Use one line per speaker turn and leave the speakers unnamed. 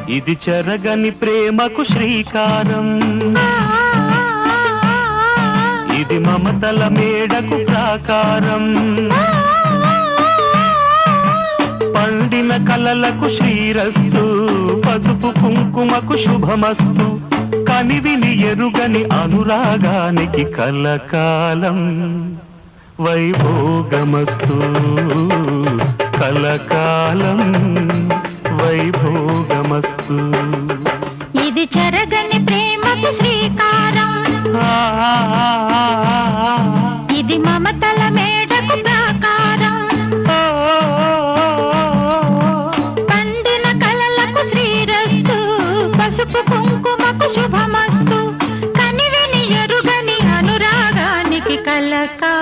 ఇది చెరగని ప్రేమకు శ్రీకారం, ఇది మమతల మేడకు ప్రాకారం, పండిన కలలకు శ్రీరస్తు, పసుపు కుంకుమకు శుభమస్తు, కనివిని ఎరుగని అనురాగానికి కలకాలం వైభోగమస్తు, కలకాలం వైభోగమస్తు.
ఇది చెరగని ప్రేమకు శ్రీకారం, ఇది మమతల మేడకు ప్రాకారం, పండిన కలలకు శ్రీరస్తు, పసుపు కుంకుమకు శుభమస్తు, కనివిని ఎరుగని అనురాగానికి కలకాలం